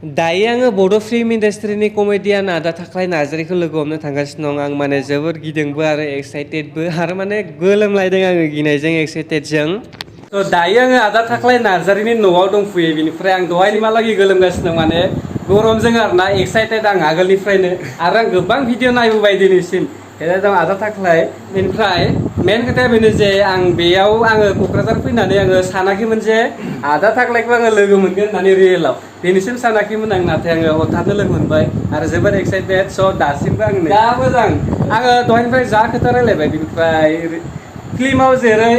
दायो आङो बड' फिल्म इन्डास्ट्रिनि कमेडियान आदा थाख्लाय नार्जारीखौ लोगो हमनो थांगासिनो दं आं माने जोबोद गिदोंबो आरो एक्साइटेडबो आरो माने गोलोमलायदों आङो गिनायजों एक्साइटेडजों थ' दायो आङो आदा थाख्लाय नार्जारीनि न'आव दंफैयो बेनिफ्राय आं दहायनिहालागै गोलोमगासिनो दं माने गरमजों आरोना एक्साइटेड आं आगोलनिफ्रायनो आरो आं गोबां भिडिअ नायबोबाय दिनैसिम बेनो दं आदा थाख्लाय बेनिफ्राय मेन खोथाया बेनो जे आं बेयाव आङो क'क्राझार फैनानै आङो सानाखैमोन जे आदा थाख्लायखौ आङो लोगो मोनगोन होननानै रियेलाव दिनैसिम सानाखैमोन आं नाथाय आङो हथाथनो लोगो मोनबाय आरो जोबोद एक्साइटेड स' दासिमबो आं जा मोजां आङो दहायनिफ्राय जा खोथा रायलायबाय बेनिफ्राय फिल्माव जेरै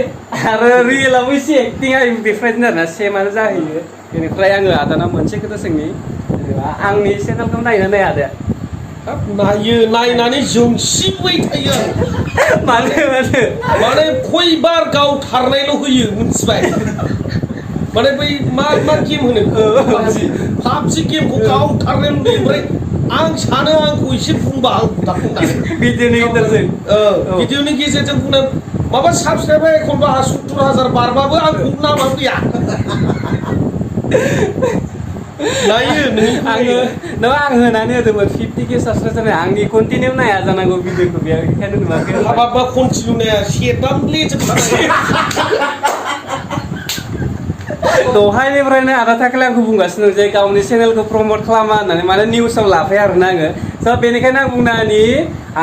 आरो रियेलावबो एसे एक्टिंआ बेफोरबायदिनो आरोना सेमानो जाहैयो बेनिफ्राय आङो आदानाव मोनसे खोथा सोंनि जेनेबा आंनि चेनेलखौ नायना नाया आदाया नायो नायनानै जोंसिबाय थायो माने खयबार गावथारनायल' होयो मिथिबाय माने बै मा गेम होनो पाबजि गेमखौ गावथारनायल' होयो ओमफ्राय आं सानो आंखौ एसे बुंबा आं भिडिअनि गेजेरजों बुंनो माबा साबसक्राइबा एखनबा 70,000 बारबाबो आंखौ नामा फैया नायो आं होनानै होदोंमोन 50K साबसक्राइब जानाय आंनि कन्टिनिउ नाया जानांगौ भिडिअखौ बेयाव बेखायनो नुवाखै हाबाबा कन्टिनिउ नाया सेटामले दहायनिफ्रायनो आदा थाख्लाय आंखौ बुंगासिनो दं जे गावनि चेनेलखौ प्रमट खालामा होननानै माने निउसाव लाफाया आरोना आङो स' बेनिखायनो आं बुंनानि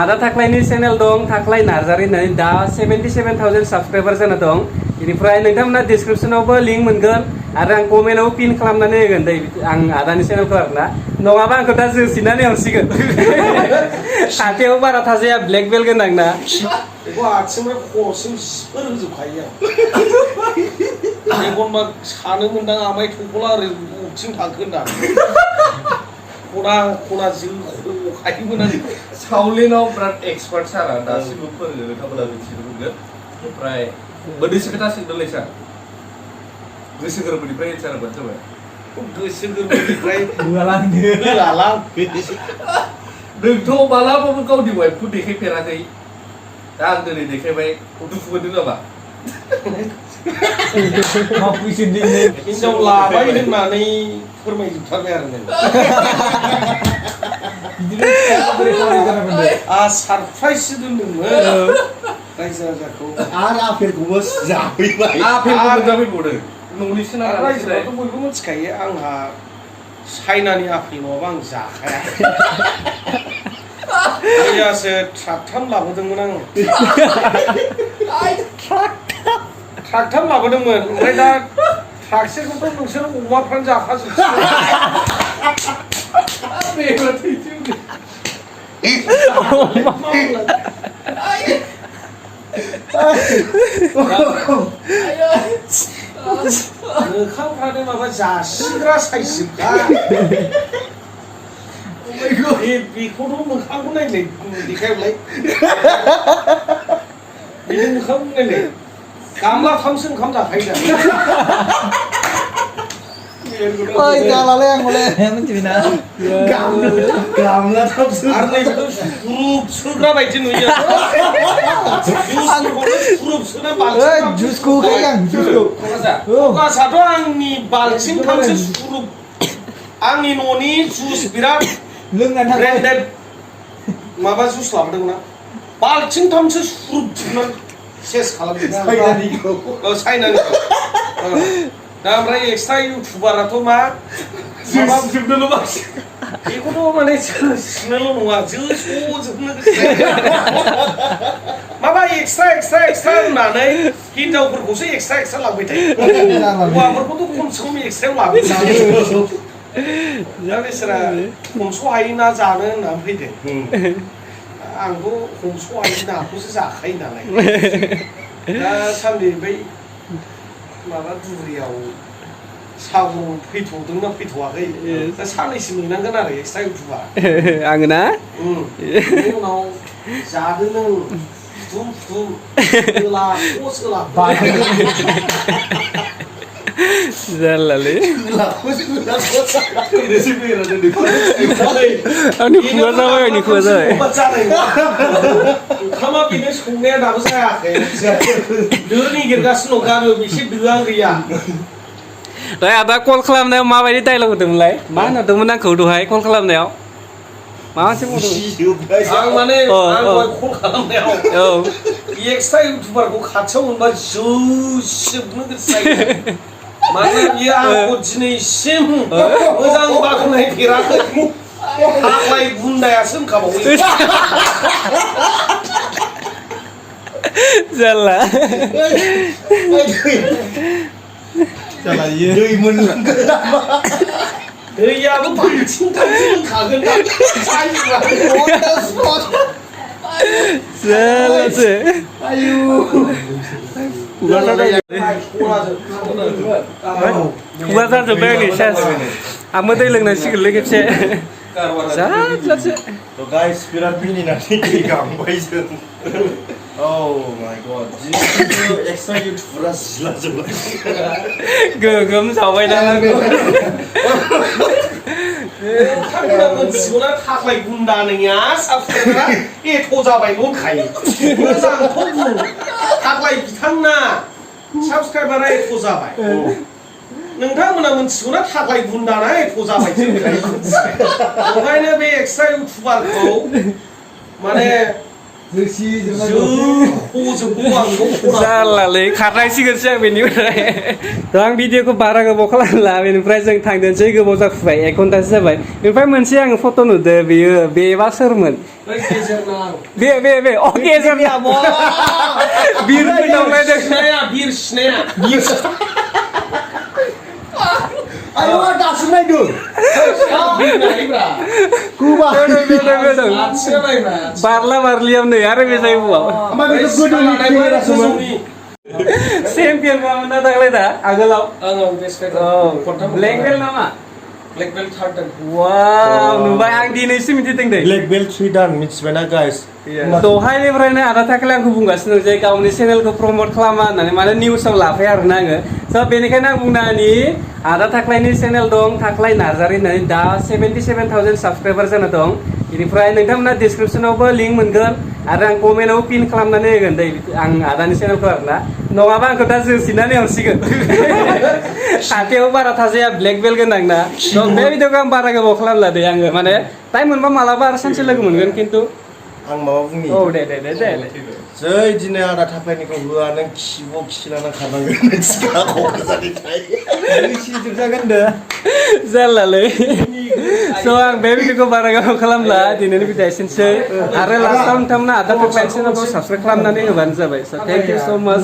आदा थाख्लायनि चेनेल दं थाख्लाय नार्जारी होननानै दा 77,000 साबसक्राइबार जाना दं बेनिफ्राय नोंथांमोना डिसक्रिपसनावबो लिंक मोनगोन आरो आं कमेन्टआव पिन खालामनानै होगोन दै आं आदानि चेनेलखौ आरोना नङाबा आंखौ दा जोसिनानै हरसिगोन खाथियाव बारा थाजाया ब्लेक बेल्ट गोनां ना बेखौ आथिंनिफ्राय खर'सिम सिफोर होजोबखायो आं एखनबा सानो मोनदां आमाय थंखला ओरै बबेथिं थांखो होनदां खना जोखायोमोन आं सावलिनाव बिराद एक्सपार्ट सारा दासिमबो फोरोङो नोंथांमोना मिथिनो मोनगोन ओमफ्राय मोननैसो खोथा सोंदोंलै सार गोसो गोरबोनिफ्राय एन्सार होबानो जाबाय गोसो गोरबोनिफ्राय होआलां नोंथ' मालाबाबो गावनि वाइफखौ देखायफेराखै दा आं दिनै देखायबाय दुखु मोनदों नामा हिनजाव लाबाय होननानै फोरमायजोबथारबाय आरो सारप्राइज दोनदोंमोन रायजो राजाखौ आरो आफेलखौबो जाफैबाय जाफैबावदों न'निसो नालाय रायजोआथ' बयबो मिथिखायो आंहा चाइनानि आफेल नङाबा आं जाखाया मैयासो ट्राकथाम लाबोदोंमोन आङो ट्राकथाम लाबोदोंमोन ओमफ्राय दा ट्राकसेखौथ' नोंसोर अमाफ्रानो जाखाजोबो मोखांफ्रानो माबा जासिग्रा साइजजोबखा बेखौथ' मोखांखौ नायलाय देखायलाय बिनि मोखांखौ नायलाय गामलाथामसो ओंखाम जाखायो दा जालालै आं हले मिथिबायना गामलाथामसो आरो नैबेथ' सुरुप सोग्रा बायदि नुयो सुरुप सोना बाल्थिं जुसखौ होखायो आं जुसखौ ककासाथ' आंनि बाल्थिंथामसो सुरुप आंनि न'नि जुस बिराद ब्रेन्डेड माबा जुस लाबोदोंमोन ना बाल्थिंथामसो सुरुप जोबनानै सेस खालामदों चाइनानिखौ दा ओमफ्राय एक्सट्रा इउटुबाराथ' मा जोबनोल' बांसिन बेखौथ' माने जोबनोल' नङा जोबनो माबा एक्सट्रा होननानै हिनजावफोरखौसो एक्सट्रा लांबाय थायो हौवाफोरखौथ' खमसे खम एक्सट्रायाव लाबोयो दा बिसोरा हमस' हायै ना जानो होननानै फैदों आंथ' हमस' हायै नाखौसो जाखायो नालाय दा सानदे बै माबा दुब्रियाव सागुर फैथ'दोंना फैथ'वाखै दा साननैसो नेनांगोन आरो एक्सट्रा इउटुबा आङो ना बेनि उनाव जादों नों फुथुम सोला जालालै आंनि खुगा जाबाय ओंखामा बेनो संनाया दाबो जायाखै दो निगिरगासिनो दं गामियाव एसे दोआ गैया दहाय आदा कल खालामनायाव माबायदि डायलग होदोंमोनलाय मा होनदोंमोन आंखौ दहाय कल खालामनायाव मा मोनसे बुंदोंमोन आं माने औ, आं औ। दहाय कल खालामनायाव औ एक्सट्रा इउटुबारखौ खाथियाव मोनबा जोबनो गोसो जायो मानोना बियो आंखौ दिनैसिम मोजां बाख्नायफेराखै थाख्लाय गुन्दायासो होनखाबावो जाला जाला इयो दै मोनलोंगोन नामा दैयाबो बाल्थिंथामसो होखागोन दा जालासो खुगा जाजोब्बाय आंनि सेस आंबो दै लोंनांसिगोनलै खेबसे जाजासो तो गाइस बिराद मिनिनानै दै गांबाय जों Oh my god एक्सट्रा इउटुबारा जिला जोब्बाय गोगोम जाबायना आंखौ नोंथांमोना मोनथिगौना थाख्लाय गुन्दा नोंनिया साबसक्राइबारा एथ' जाबायल' होनखायो मोजांथ' बुं थाख्लाय बिथांना साबसक्राइबारा एथ' जाबाय नोंथांमोना मोनथिगौना थाख्लाय गुन्दाना एथ' जाबायसो होनखायो ओंखायनो बे एक्सट्रा इउटुबारखौ माने जालालै खारनांसिगोनसो आं बेनिफ्राय थ' आं भिडिअखौ बारा गोबाव खालामला बेनिफ्राय जों थांदोंसै गोबाव जाफुबाय 1 घन्टासो जाबाय बेनिफ्राय मोनसे आं फट' नुदो बेयो बेबा सोरमोन बे अ गेजेरना बिर फैदावलायदों बिर सिनाया आयौ दासो नायदों कुबा बारला बारलियाव नै आरो बे जायगायाव चेम्पियन मामोन ना दाख्लै दा आगोलाव ब्लेक बेल्ट नामा ब्लेक बेल्ट थार्ड वाव नुबाय आं दिनैसो मिथिदों दे ब्लेक बेल्ट 3 दान मिथिबायना गाइस दहायनिफ्रायनो आदा थाख्लाय आंखौ बुंगासिनो दं जे गावनि चेनेलखौ प्रमट खालामा होननानै माने निउसाव लाफाया आरोना आङो स' बेनिखायनो आं बुंनानि आदा थाख्लायनि चेनेल दं थाख्लाय नार्जारि होननानै दा 77,000 साबसक्राइबार जाना दं बेनिफ्राय नोंथांमोना डिसक्रिपसनावबो लिंक मोनगोन आरो आं कमेन्टआव पिन खालामनानै होगोन दै आं आदानि चेनेलखौ आरोना नङाबा आंखौ दा जोसिनानै हरसिगोन खाथियाव बारा थाजाया ब्लेक बेल्ट गोनां ना बे भिडिअखौ आं बारा गोबाव खालामला दे आङो माने टाइम मोनबा मालाबा आरो सानसे लोगो मोनगोन खिन्थु आं माबा बुंनि औ दे जै दिनै आदा थाख्लायनिखौ होआ नों खिब' खिलाना खारनांगोन मिथिखा क'क्राझारनिफ्राय सिजोबजागोन दे जालालै स' आं बे भिडिअखौ बारा गोबाव खालामला दिनैनि भिडिअ एसेनोसै आरो लास्टआव नोंथांमोना आदा थाख्लायनि चेनेलखौ साबसक्राइब खालामनानै होबानो जाबाय स' थेंक इउ स' माच